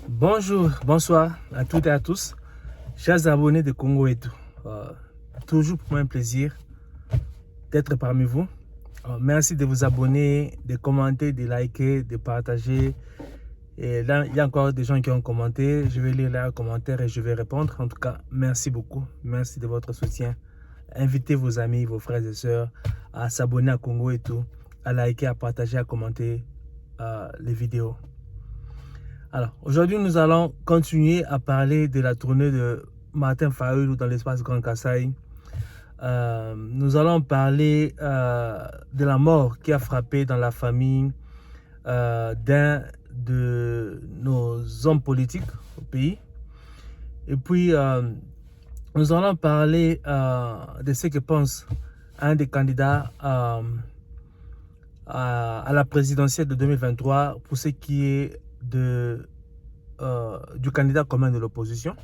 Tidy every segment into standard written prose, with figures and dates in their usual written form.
Bonjour, bonsoir à toutes et à tous, chers abonnés de Congo et tout. Toujours pour moi un plaisir d'être parmi vous. Merci de vous abonner, de commenter, de liker, de partager. Et là, il y a encore des gens qui ont commenté. Je vais lire leurs commentaires et je vais répondre. En tout cas, merci beaucoup. Merci de votre soutien. Invitez vos amis, vos frères et sœurs à s'abonner à Congo et tout, à liker, à partager, à commenter les vidéos. Alors, aujourd'hui, nous allons continuer à parler de la tournée de Martin Fayulu dans l'espace Grand Kasaï. Nous allons parler de la mort qui a frappé dans la famille d'un de nos hommes politiques au pays. Et puis, nous allons parler de ce que pense un des candidats à la présidentielle de 2023 pour ce qui est du candidat commun de l'opposition.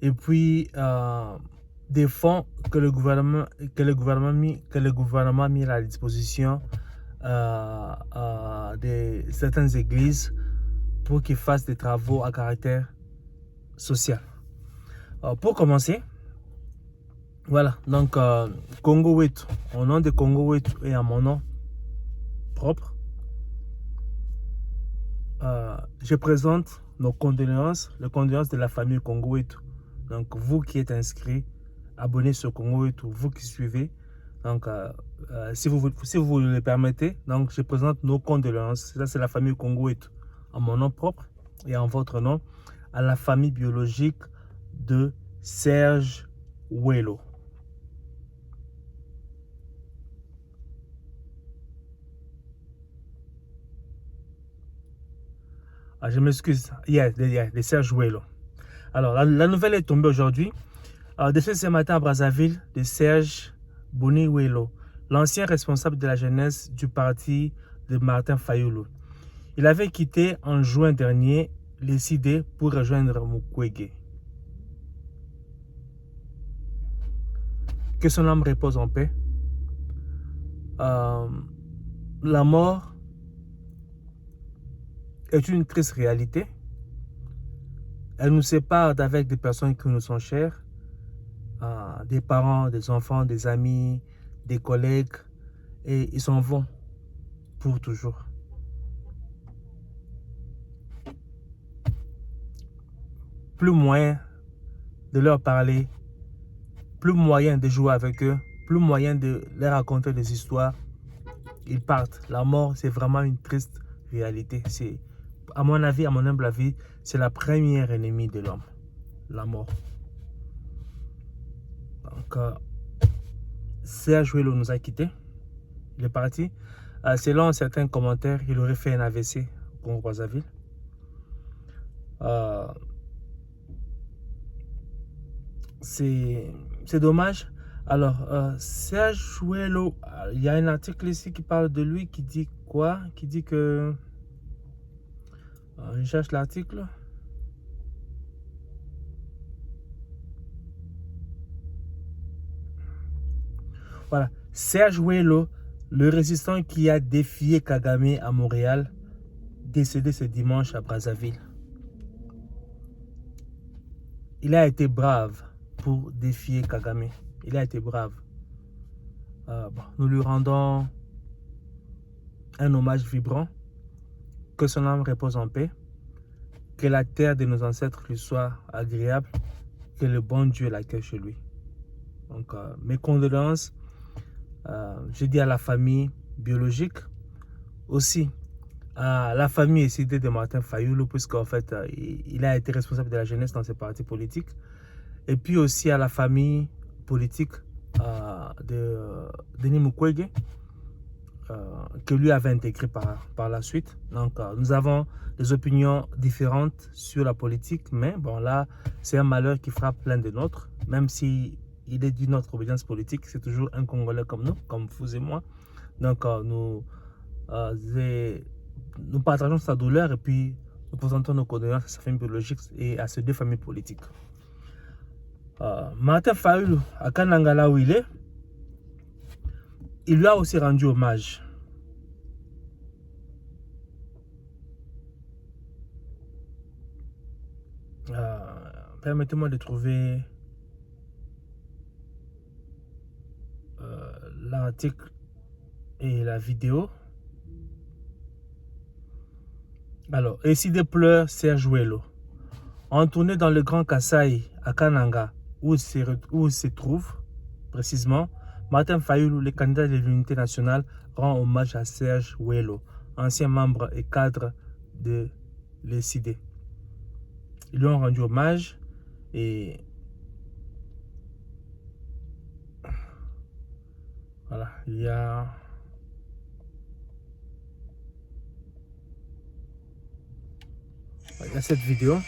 Et puis, des fonds que le gouvernement a mis à la disposition de certaines églises pour qu'ils fassent des travaux à caractère social. Pour commencer, voilà, donc Congo Wetu, au nom de Congo Wetu et à mon nom propre, je présente nos condoléances, les condoléances de la famille Congo Wetu. Donc vous qui êtes inscrits, abonnés sur Congo Wetu, vous qui suivez, donc si vous le permettez, donc je présente nos condoléances. Ça c'est la famille Congo Wetu, en mon nom propre et en votre nom, à la famille biologique de Serge Ouello. Je m'excuse, de Serge Ouello. Alors, la nouvelle est tombée aujourd'hui. Décès ce matin à Brazzaville de Serge Boni Ouello, l'ancien responsable de la jeunesse du parti de Martin Fayulu. Il avait quitté en juin dernier les CID pour rejoindre Mukwege. Que son âme repose en paix. La mort est une triste réalité. Elle nous sépare d'avec des personnes qui nous sont chères, des parents, des enfants, des amis, des collègues, et ils s'en vont pour toujours. Plus moyen de leur parler, plus moyen de jouer avec eux, plus moyen de leur raconter des histoires. Ils partent. La mort, c'est vraiment une triste réalité. C'est, à mon avis, à mon humble avis, c'est la première ennemie de l'homme, la mort. Donc, Serge Ouello nous a quittés. Il est parti. Selon certains commentaires, il aurait fait un AVC au Congo-Brazzaville. C'est dommage. Alors, Serge Ouello, il y a un article ici qui parle de lui, qui dit quoi? Qui dit que... je cherche l'article. Voilà. Serge Ouello, le résistant qui a défié Kagame à Montréal, décédé ce dimanche à Brazzaville. Il a été brave pour défier Kagame. Il a été brave. Nous lui rendons un hommage vibrant. Que son âme repose en paix. Que la terre de nos ancêtres lui soit agréable. Que le bon Dieu l'accueille chez lui. Donc, mes condoléances, je dis à la famille biologique, aussi à la famille SID de Martin Fayulu, puisqu'en fait, il a été responsable de la jeunesse dans ses partis politiques. Et puis aussi à la famille politique de Denis Mukwege, que lui avait intégré par la suite. Donc, nous avons des opinions différentes sur la politique, mais bon, là, c'est un malheur qui frappe plein de nôtres, même si il est d'une autre obédience politique, c'est toujours un Congolais comme nous, comme vous et moi. Donc, nous partageons sa douleur et puis nous présentons nos condoléances à sa famille biologique et à ces deux familles politiques. Martin Fayulu, à Kanangala où il est, il lui a aussi rendu hommage. Permettez-moi de trouver l'article et la vidéo. Alors, Esside pleure Serge Ouello. En tournée dans le Grand Kasaï à Kananga, où se trouve précisément Martin Fayoulou, le candidat de l'unité nationale, rend hommage à Serge Ouello, ancien membre et cadre de l'Esside. Ils lui ont rendu hommage et voilà, il y a cette vidéo.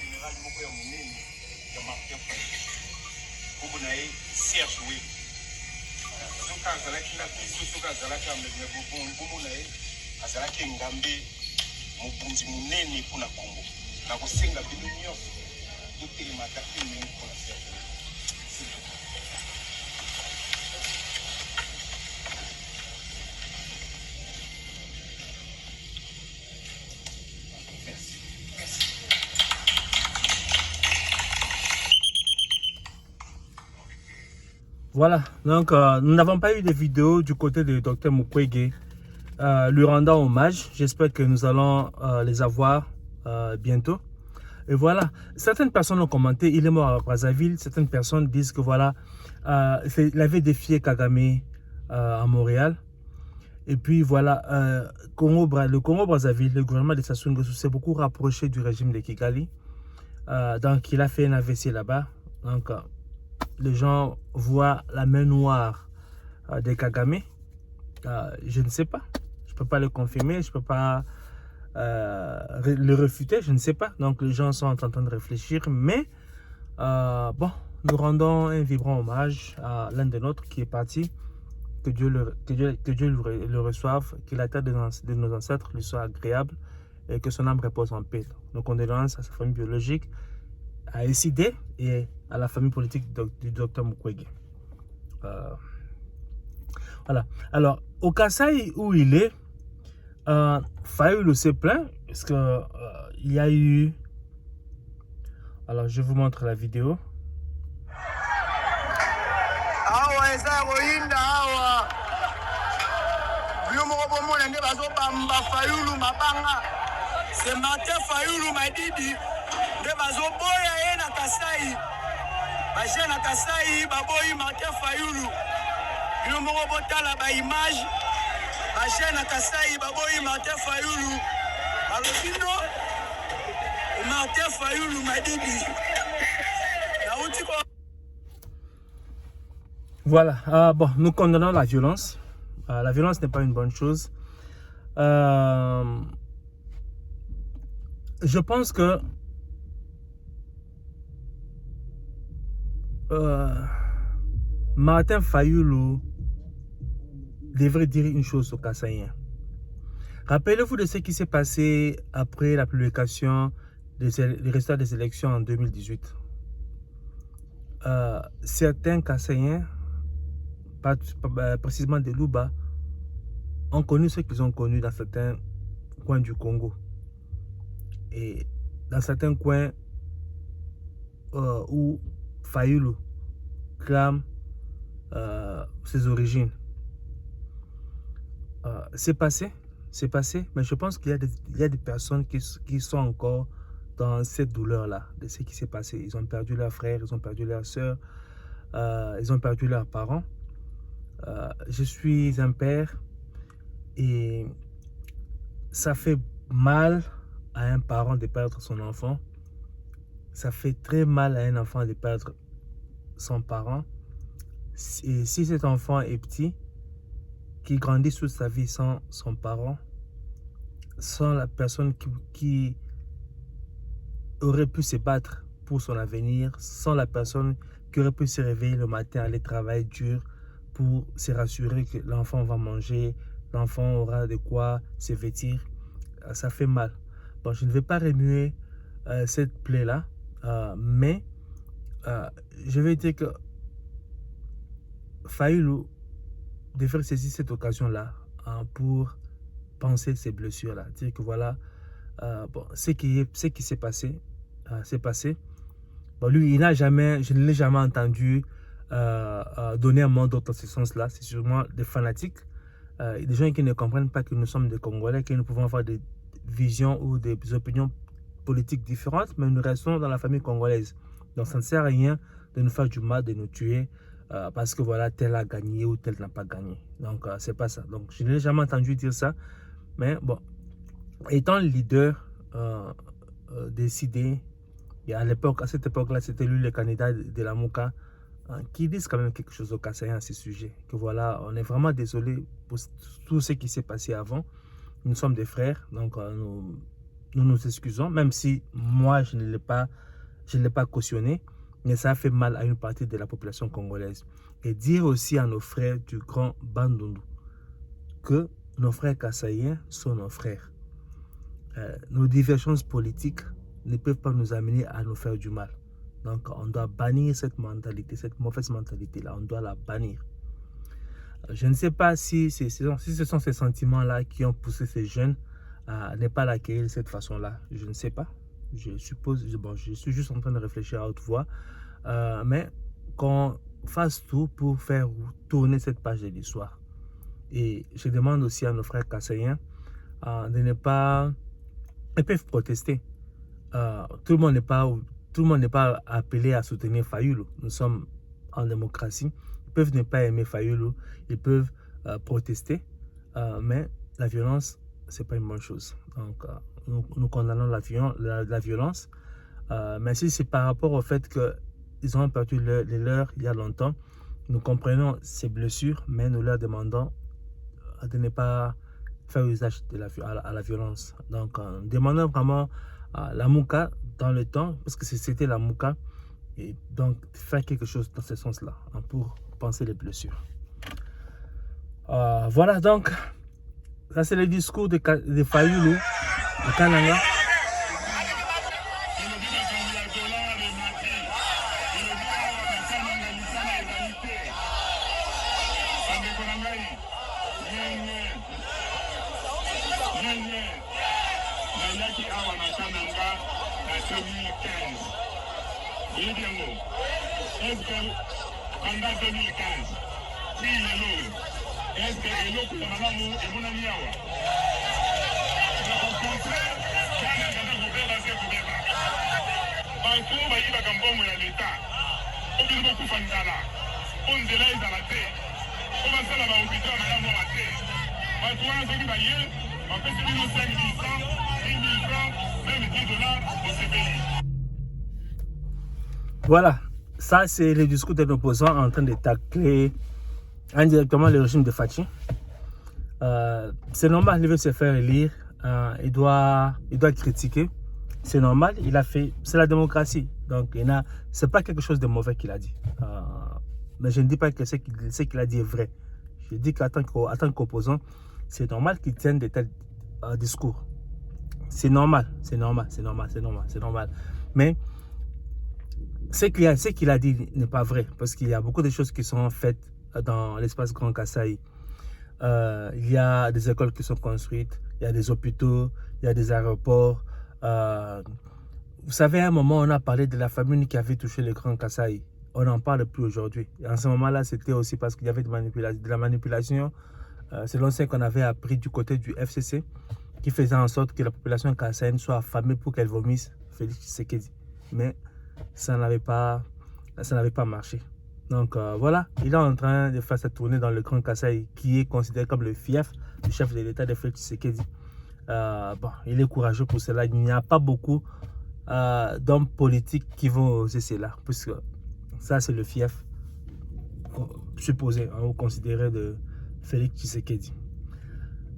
Voilà, donc nous n'avons pas eu de vidéo du côté de Dr Mukwege lui rendant hommage. J'espère que nous allons les avoir bientôt. Et voilà, certaines personnes ont commenté, il est mort à Brazzaville. Certaines personnes disent que voilà, il avait défié Kagame à Montréal. Et puis voilà, le Congo-Brazzaville, le gouvernement de Sassou Nguesso s'est beaucoup rapproché du régime de Kigali. Donc il a fait un AVC là-bas. Donc les gens voient la main noire de Kagame. Je ne sais pas. Je ne peux pas le confirmer. Je ne peux pas le refuter. Je ne sais pas. Donc les gens sont en train de réfléchir. Mais bon, nous rendons un vibrant hommage à l'un des nôtres qui est parti. Que Dieu le reçoive. Que la terre de nos ancêtres lui soit agréable. Et que son âme repose en paix. Nos condoléances à sa famille biologique, à Esside et à la famille politique du docteur Mukwege. Voilà. Alors, au Kasaï où il est, Fayoulou se plaint parce que il y a eu... Alors, je vous montre la vidéo. C'est Martin Fayoulou Madidi. De bazoboya ye na Kasai. Baje na Kasai baboyi Martin Fayoulou. Bino moko botala ba image. Baje na Kasai baboyi Martin Fayoulou. Alobino Martin Fayoulou Madidi. Voilà, bon, nous condamnons la violence. La violence n'est pas une bonne chose. Je pense que Martin Fayoulou devrait dire une chose aux Kassaïens. Rappelez-vous de ce qui s'est passé après la publication des résultats des élections en 2018. Certains Kassaïens, précisément de Luba, ont connu ce qu'ils ont connu dans certains coins du Congo. Et dans certains coins où Fayoulou clame ses origines. C'est passé, mais je pense qu'il y a des personnes qui sont encore dans cette douleur-là, de ce qui s'est passé. Ils ont perdu leurs frères, ils ont perdu leurs sœurs, ils ont perdu leurs parents. Je suis un père et ça fait mal à un parent de perdre son enfant. Ça fait très mal à un enfant de perdre son parent. Et si cet enfant est petit, qui grandit toute sa vie sans son parent, sans la personne qui aurait pu se battre pour son avenir, sans la personne qui aurait pu se réveiller le matin, aller travailler dur pour se rassurer que l'enfant va manger, l'enfant aura de quoi se vêtir, ça fait mal. Bon, je ne vais pas remuer cette plaie-là, mais je vais dire que Fayoulou devrait saisir cette occasion-là pour penser ces blessures-là. Dire que voilà, bon, ce qui s'est passé, c'est passé. Bon, lui, je ne l'ai jamais entendu donner un mot d'autre dans ce sens-là. C'est sûrement des fanatiques, des gens qui ne comprennent pas que nous sommes des Congolais, que nous pouvons avoir des visions ou des opinions politiques différentes, mais nous restons dans la famille congolaise. Donc ça ne sert à rien de nous faire du mal, de nous tuer, parce que voilà, tel a gagné ou tel n'a pas gagné. Donc c'est pas ça. Donc je n'ai jamais entendu dire ça. Mais bon, étant le leader décidé, et à cette époque-là, c'était lui le candidat de la Mouka, qui disent quand même quelque chose au Kassaïen à ce sujet. Que voilà, on est vraiment désolé pour tout ce qui s'est passé avant. Nous sommes des frères, donc nous excusons, même si moi je ne l'ai pas cautionné, mais ça a fait mal à une partie de la population congolaise. Et dire aussi à nos frères du grand Bandundu que nos frères Kassaïens sont nos frères. Nos divergences politiques ne peuvent pas nous amener à nous faire du mal. Donc on doit bannir cette mentalité, cette mauvaise mentalité-là, on doit la bannir. Je ne sais pas si ce sont ces sentiments-là qui ont poussé ces jeunes à ne pas l'accueillir de cette façon-là. Je ne sais pas. Je suppose, je suis juste en train de réfléchir à haute voix. Mais qu'on fasse tout pour faire tourner cette page de l'histoire. Et je demande aussi à nos frères kassaïens de ne pas... Ils peuvent protester. Tout le monde n'est pas appelé à soutenir Fayulu. Nous sommes en démocratie. Ils peuvent ne pas aimer Fayulu. Ils peuvent protester. Mais la violence, ce n'est pas une bonne chose. Donc, nous condamnons la violence. Mais si c'est par rapport au fait qu'ils ont perdu les leurs il y a longtemps, nous comprenons ces blessures, mais nous leur demandons de ne pas faire usage à la violence. Donc, nous demandons vraiment la Mouka dans le temps, parce que c'était la Mouka, et donc faire quelque chose dans ce sens-là, pour penser les blessures. Voilà, donc, ça c'est le discours de Fayulu, de Kananga. Voilà, ça c'est le discours de l'opposant en train de tacler indirectement le régime de Fachi. C'est normal, il veut se faire élire, il doit critiquer, c'est normal, c'est la démocratie, donc c'est pas quelque chose de mauvais qu'il a dit. Mais je ne dis pas que ce qu'il a dit est vrai. Je dis qu'en tant qu'opposant, c'est normal qu'il tienne de tels discours. C'est normal. Mais ce qu'il a dit n'est pas vrai, parce qu'il y a beaucoup de choses qui sont faites dans l'espace Grand Kasaï. Il y a des écoles qui sont construites, il y a des hôpitaux, il y a des aéroports. Vous savez, à un moment, on a parlé de la famine qui avait touché le Grand Kasaï. On n'en parle plus aujourd'hui. Et en ce moment-là, c'était aussi parce qu'il y avait de la manipulation, selon ce qu'on avait appris du côté du FCC, qui faisait en sorte que la population kassaïenne soit affamée pour qu'elle vomisse Félix Tshisekedi. Mais ça n'avait pas marché. Donc voilà, il est en train de faire sa tournée dans le Grand Kasaï, qui est considéré comme le fief du chef de l'État de Félix Tshisekedi. Il est courageux pour cela. Il n'y a pas beaucoup d'hommes politiques qui vont oser cela, puisque ça c'est le fief supposé ou considéré de Félix Tshisekedi.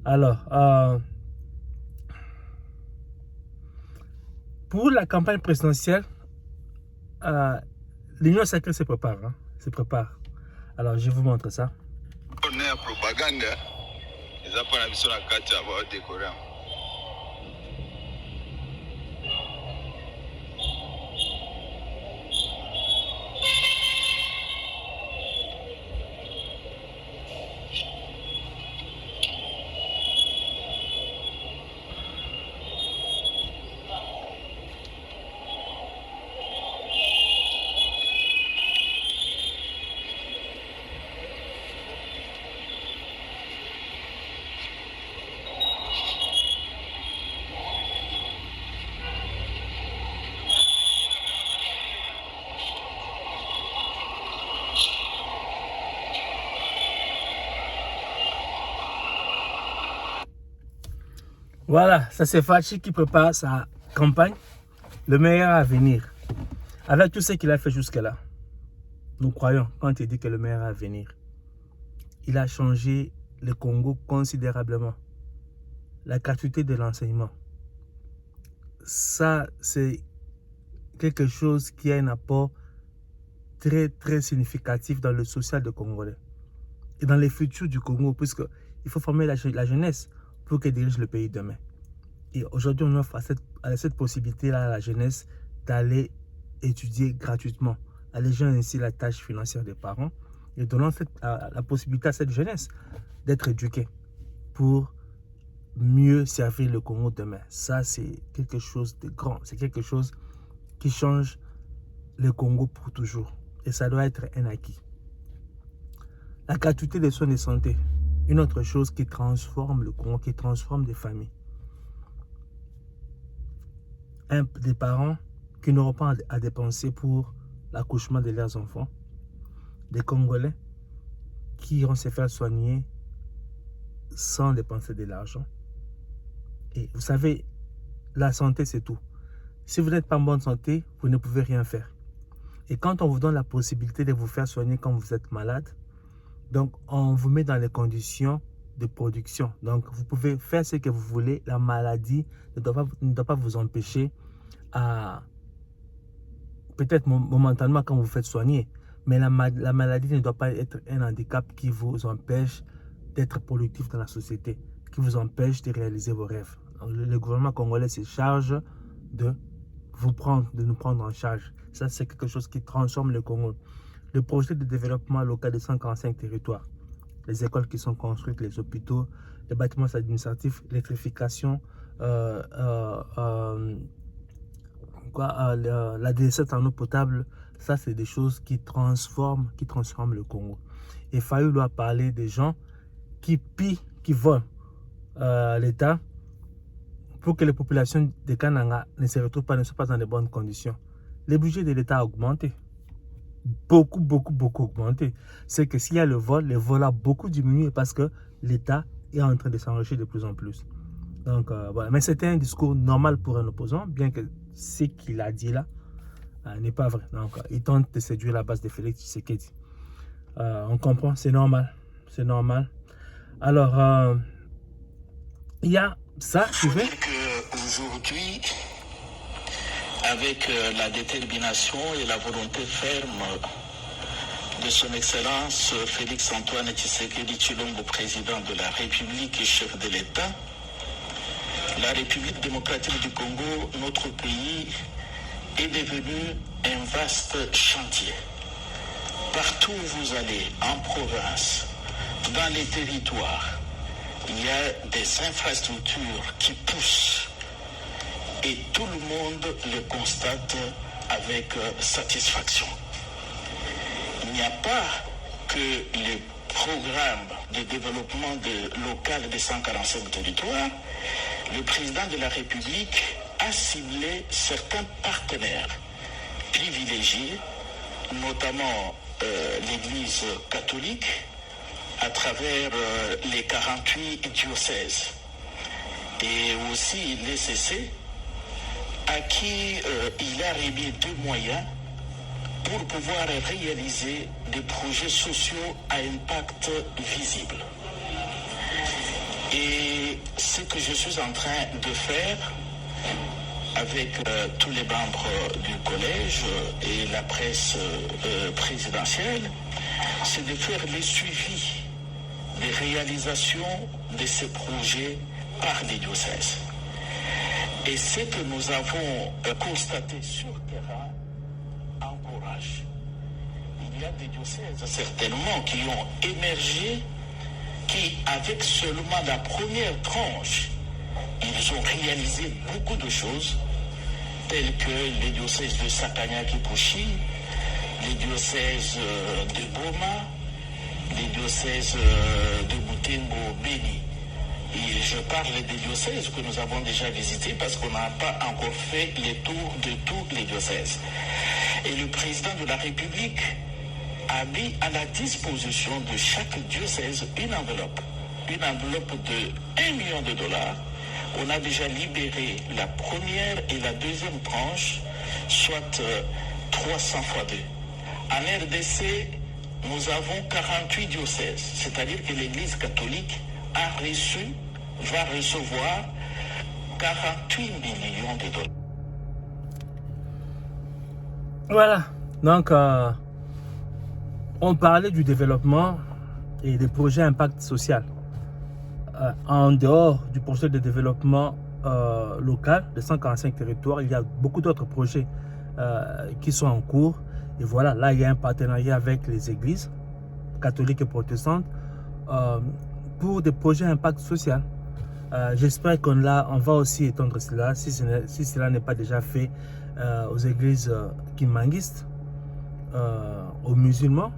Alors, pour la campagne présidentielle, l'Union sacrée se prépare. Alors, je vous montre ça. Voilà, ça c'est Fachi qui prépare sa campagne, le meilleur à venir. Avec tout ce qu'il a fait jusque-là, nous croyons, quand il dit que le meilleur à venir, il a changé le Congo considérablement. La gratuité de l'enseignement, ça c'est quelque chose qui a un apport très très significatif dans le social de Congolais et dans les futurs du Congo, puisqu'il faut former la jeunesse pour qu'elle dirige le pays demain. Et aujourd'hui, on offre à cette possibilité-là à la jeunesse d'aller étudier gratuitement, allégeant ainsi la tâche financière des parents et donnant la possibilité à cette jeunesse d'être éduquée pour mieux servir le Congo demain. Ça, c'est quelque chose de grand. C'est quelque chose qui change le Congo pour toujours. Et ça doit être un acquis. La gratuité des soins de santé, une autre chose qui transforme le Congo, qui transforme des familles. Des parents qui n'auront pas à dépenser pour l'accouchement de leurs enfants. Des Congolais qui iront se faire soigner sans dépenser de l'argent. Et vous savez, la santé, c'est tout. Si vous n'êtes pas en bonne santé, vous ne pouvez rien faire. Et quand on vous donne la possibilité de vous faire soigner quand vous êtes malade, donc on vous met dans les conditions de production. Donc vous pouvez faire ce que vous voulez. La maladie ne doit pas vous empêcher à, peut-être momentanément quand vous vous faites soigner, mais la maladie ne doit pas être un handicap qui vous empêche d'être productif dans la société, qui vous empêche de réaliser vos rêves. Donc, le gouvernement congolais se charge de nous prendre en charge. Ça, c'est quelque chose qui transforme le Congo. Le projet de développement local de 145 territoires, les écoles qui sont construites, les hôpitaux, les bâtiments administratifs, l'électrification, la desserte en eau potable, ça c'est des choses qui transforment le Congo. Et Fayulu a parlé des gens qui pillent, qui volent l'État pour que les populations de Kananga ne soient pas dans de bonnes conditions. Le budget de l'État a augmenté. Beaucoup augmenté. C'est que s'il y a le vol a beaucoup diminué parce que l'État est en train de s'enrichir de plus en plus. Donc voilà. Mais c'était un discours normal pour un opposant, bien que ce qu'il a dit là n'est pas vrai. Donc il tente de séduire la base de Félix Tshisekedi. On comprend, c'est normal. C'est normal. Alors, il y a ça, tu veux? Aujourd'hui, avec la détermination et la volonté ferme de son Excellence Félix Antoine Tshisekedi Tshilombo, président de la République et chef de l'État, la République démocratique du Congo, notre pays, est devenu un vaste chantier. Partout où vous allez, en province, dans les territoires, il y a des infrastructures qui poussent. Et tout le monde le constate avec satisfaction. Il n'y a pas que les programmes de développement local des 145 territoires. Le président de la République a ciblé certains partenaires privilégiés, notamment l'Église catholique, à travers les 48 diocèses, et aussi l'ECC, à qui il a remis des moyens pour pouvoir réaliser des projets sociaux à impact visible. Et ce que je suis en train de faire avec tous les membres du collège et la presse présidentielle, c'est de faire le suivi des réalisations de ces projets par les diocèses. Et ce que nous avons constaté sur le terrain encourage. Il y a des diocèses certainement qui ont émergé, qui avec seulement la première tranche, ils ont réalisé beaucoup de choses, telles que les diocèses de Sakanya-Kipushi, les diocèses de Boma, les diocèses de Butembo-Beni. Et je parle des diocèses que nous avons déjà visités parce qu'on n'a pas encore fait les tours de tous les diocèses. Et le président de la République a mis à la disposition de chaque diocèse une enveloppe de $1 million on a déjà libéré la première et la deuxième tranche, soit 300 fois 2. En RDC, nous avons 48 diocèses, c'est-à-dire que l'Église catholique a reçu, va recevoir 48 millions de dollars. Voilà, donc on parlait du développement et des projets impact social. En dehors du projet de développement local de 145 territoires, il y a beaucoup d'autres projets qui sont en cours. Et voilà, là, il y a un partenariat avec les églises catholiques et protestantes pour des projets impact social. J'espère qu'on va aussi étendre cela, si cela n'est pas déjà fait, aux églises kimbanguistes, aux musulmans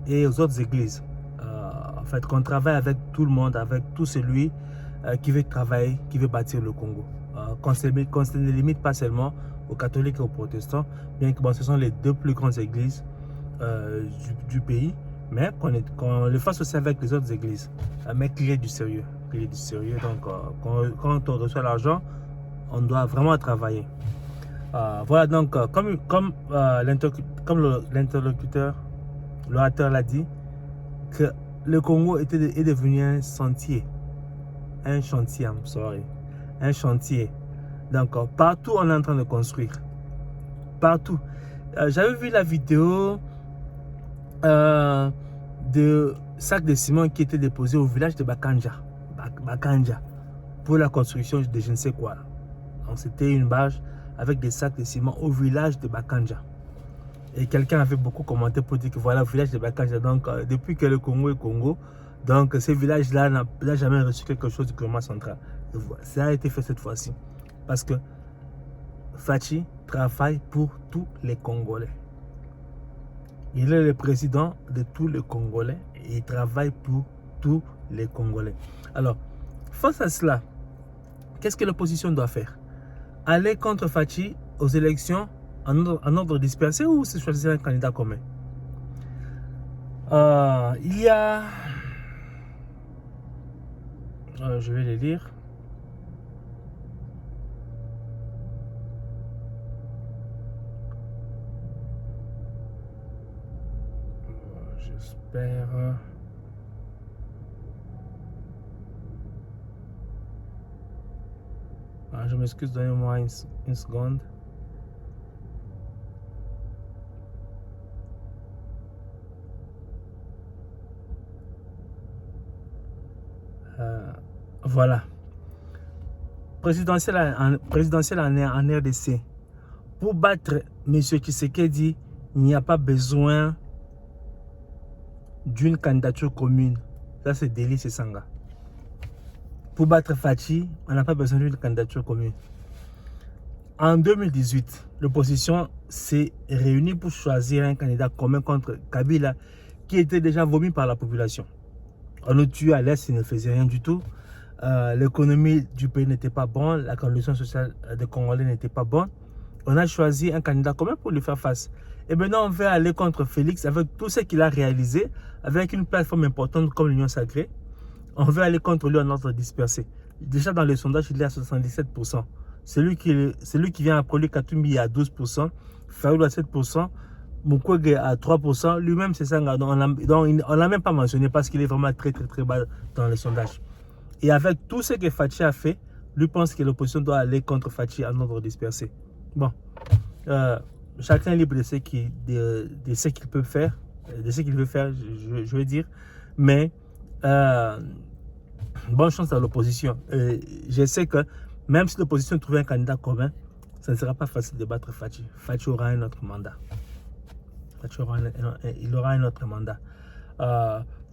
et aux autres églises. En fait, qu'on travaille avec tout le monde, avec tout celui qui veut travailler, qui veut bâtir le Congo. Qu'on ne limite pas seulement aux catholiques et aux protestants, bien que bon, ce sont les deux plus grandes églises du pays, mais qu'on le fasse aussi avec les autres églises, mais qu'il y ait du sérieux. Donc, quand on reçoit l'argent, on doit vraiment travailler. Voilà, donc, comme l'interlocuteur, l'orateur l'a dit, que le Congo est devenu un chantier. Un chantier. Donc, partout, on est en train de construire. Partout. J'avais vu la vidéo de sacs de ciment qui étaient déposés au village de Bakanja. Pour la construction de je ne sais quoi. Donc, c'était une bâche avec des sacs de ciment au village de Bakanja. Et quelqu'un avait beaucoup commenté pour dire que voilà le village de Bakanja. Donc, depuis que le Congo est Congo, donc ce village-là n'a jamais reçu quelque chose du gouvernement central. Et voilà, ça a été fait cette fois-ci. Parce que Fachi travaille pour tous les Congolais. Il est le président de tous les Congolais et il travaille pour tous les Congolais. Alors, face à cela, qu'est-ce que l'opposition doit faire? Aller contre Fachi aux élections en ordre dispersé ou se choisir un candidat commun? Il y a... je vais les lire. J'espère... je m'excuse, donnez-moi une seconde. Voilà. Présidentielle en RDC. Pour battre M. Tshisekedi, il n'y a pas besoin d'une candidature commune. Ça, c'est Délice et Sanga. Pour battre Fachi, on n'a pas besoin d'une candidature commune. En 2018, l'opposition s'est réunie pour choisir un candidat commun contre Kabila, qui était déjà vomi par la population. On nous tuait à l'Est, il ne faisait rien du tout. L'économie du pays n'était pas bonne, la condition sociale des Congolais n'était pas bonne. On a choisi un candidat commun pour lui faire face. Et maintenant, on veut aller contre Félix avec tout ce qu'il a réalisé, avec une plateforme importante comme l'Union Sacrée. On veut aller contre lui en ordre dispersé. Déjà dans le sondage, il est à 77%. Celui qui vient après lui, Katumbi, est à 12%, Fayoulou à 7%, Mukwege à 3%. Lui-même, c'est ça. Donc, on ne l'a même pas mentionné parce qu'il est vraiment très bas dans le sondage. Et avec tout ce que Fachi a fait, lui pense que l'opposition doit aller contre Fachi en ordre dispersé. Bon, chacun est libre de ce qu'il peut faire, de ce qu'il veut faire, je veux dire. Mais bonne chance à l'opposition. Je sais que même si l'opposition trouvait un candidat commun, ça ne sera pas facile de battre Fachi. Fachi aura un autre mandat. Il aura un autre mandat.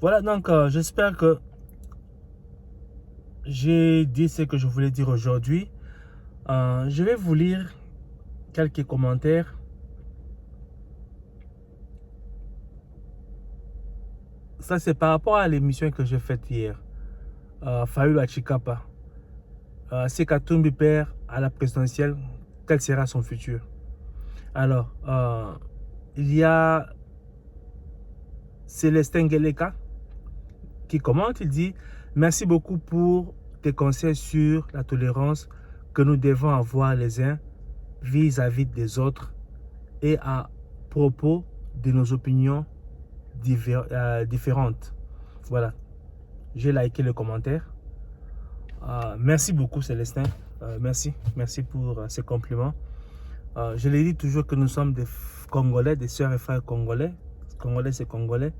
Voilà, donc j'espère que j'ai dit ce que je voulais dire aujourd'hui. Je vais vous lire quelques commentaires. Ça, c'est par rapport à l'émission que j'ai faite hier. Fayoulou à Chikapa. Si Katumbi perd à la présidentielle, quel sera son futur? Alors, il y a Célestin Geleka qui commente. Il dit: merci beaucoup pour des conseils sur la tolérance que nous devons avoir les uns vis-à-vis des autres et à propos de nos opinions différentes. Voilà, j'ai liké le commentaire. Merci beaucoup Célestin, merci pour ces compliments. Je l'ai dit toujours que nous sommes des Congolais, des sœurs et frères congolais. Congolais c'est Congolais.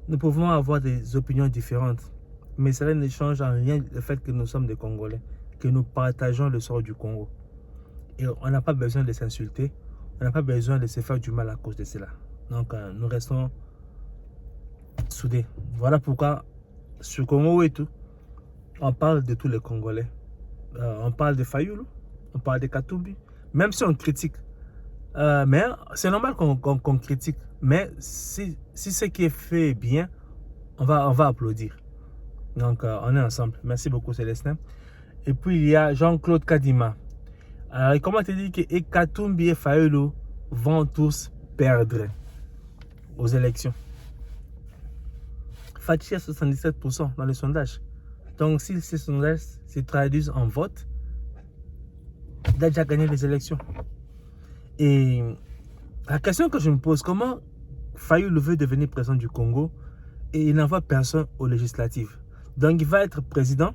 Nous pouvons avoir des opinions différentes, mais cela ne change en rien le fait que nous sommes des Congolais, que nous partageons le sort du Congo. Et on n'a pas besoin de s'insulter, on n'a pas besoin de se faire du mal à cause de cela. Donc nous restons soudés. Voilà pourquoi sur Congo et tout, on parle de tous les Congolais. On parle de Fayulu, on parle de Katumbi, même si on critique. Mais c'est normal qu'on critique. Mais si ce qui est fait est bien, on va applaudir. Donc on est ensemble. Merci beaucoup Célestin. Et puis il y a Jean-Claude Kadima. Alors comment te dire que Katumbi et Fayulu vont tous perdre aux élections? Fatih a 77% dans les sondages. Donc si ces sondages se traduisent en vote, il a déjà gagné les élections. Et la question que je me pose, comment Fayulu veut devenir président du Congo et il n'envoie personne aux législatives? Donc il va être président,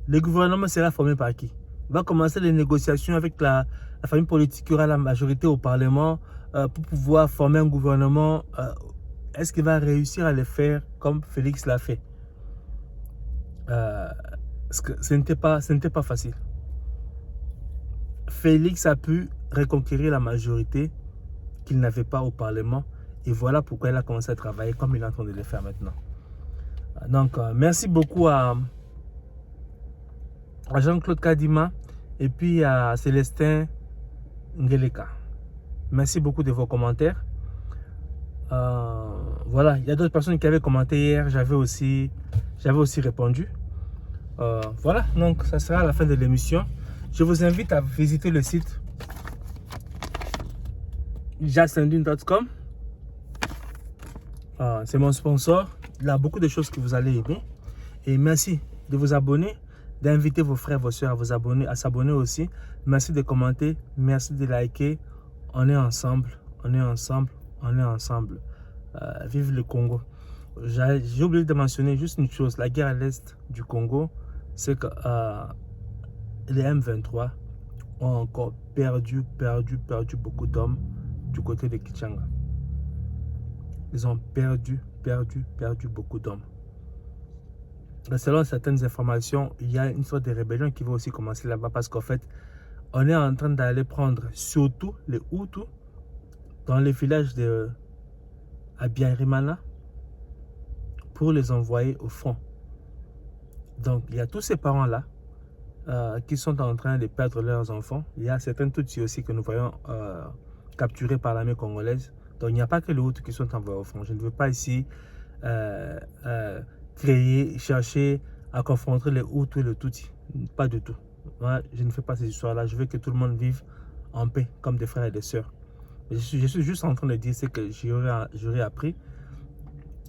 le gouvernement sera formé par qui? Il va commencer les négociations avec la famille politique qui aura la majorité au Parlement pour pouvoir former un gouvernement. Est-ce qu'il va réussir à le faire comme Félix l'a fait? Parce que ce n'était pas facile. Félix a pu reconquérir la majorité qu'il n'avait pas au Parlement. Et voilà pourquoi il a commencé à travailler comme il est en train de le faire maintenant. Donc, merci beaucoup à Jean-Claude Kadima et puis à Célestin Ngeleka. Merci beaucoup de vos commentaires. Voilà, il y a d'autres personnes qui avaient commenté hier. J'avais aussi répondu. Voilà, donc ça sera la fin de l'émission. Je vous invite à visiter le site jacksandine.com. C'est mon sponsor. Il y a beaucoup de choses que vous allez aimer. Et merci de vous abonner, d'inviter vos frères, vos soeurs à s'abonner aussi. Merci de commenter, merci de liker. On est ensemble, on est ensemble, on est ensemble. Vive le Congo. J'ai oublié de mentionner juste une chose. La guerre à l'est du Congo, c'est que les M23 ont encore perdu beaucoup d'hommes du côté de Kichanga. Ils ont perdu beaucoup d'hommes. Selon certaines informations, il y a une sorte de rébellion qui va aussi commencer là-bas parce qu'en fait, on est en train d'aller prendre surtout les Hutus dans les villages de Abiyarimana pour les envoyer au front. Donc, il y a tous ces parents-là qui sont en train de perdre leurs enfants. Il y a certains Tutsis aussi que nous voyons capturés par l'armée congolaise. Donc, il n'y a pas que les Hutus qui sont envoyés au front. Je ne veux pas ici chercher à confronter les Hutus et les Tutsis. Pas du tout. Moi, je ne fais pas ces histoires-là. Je veux que tout le monde vive en paix, comme des frères et des sœurs. Je suis juste en train de dire ce que j'aurais appris.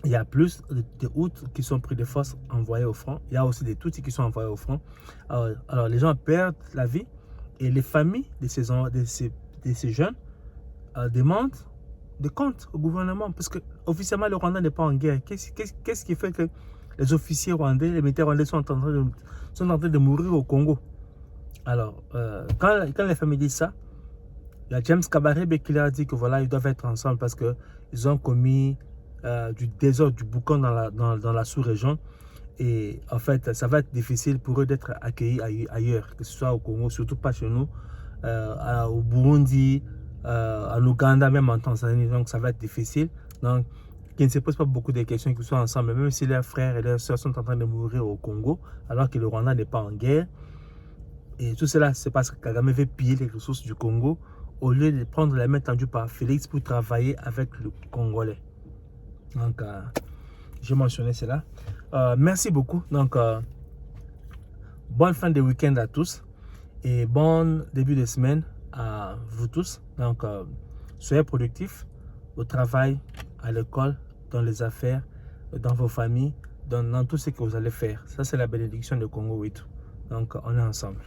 Il y a plus de Hutus qui sont pris de force envoyés au front. Il y a aussi des Tutsis qui sont envoyés au front. Alors les gens perdent la vie et les familles de ces jeunes demandent des comptes au gouvernement parce que officiellement le Rwanda n'est pas en guerre. Qu'est-ce qui fait que les officiers rwandais, les militaires rwandais sont en train de mourir au Congo? Alors, quand les familles disent ça, il y a James Kabarebe qui leur a dit que voilà, ils doivent être ensemble parce qu'ils ont commis du désordre, du boucan dans la sous-région. Et en fait, ça va être difficile pour eux d'être accueillis ailleurs, que ce soit au Congo, surtout pas chez nous, au Burundi, en Ouganda, même en Tanzanie. Donc, ça va être difficile. Donc, qu'ils ne se posent pas beaucoup de questions, qu'ils soient ensemble, même si leurs frères et leurs soeurs sont en train de mourir au Congo, alors que le Rwanda n'est pas en guerre. Et tout cela, c'est parce que Kagame veut piller les ressources du Congo au lieu de prendre la main tendue par Félix pour travailler avec le Congolais. Donc, j'ai mentionné cela. Merci beaucoup. Donc, bonne fin de week-end à tous et bon début de semaine à vous tous. Donc, soyez productifs au travail, à l'école, dans les affaires, dans vos familles, dans tout ce que vous allez faire. Ça, c'est la bénédiction de Congo Wetu. Donc, on est ensemble.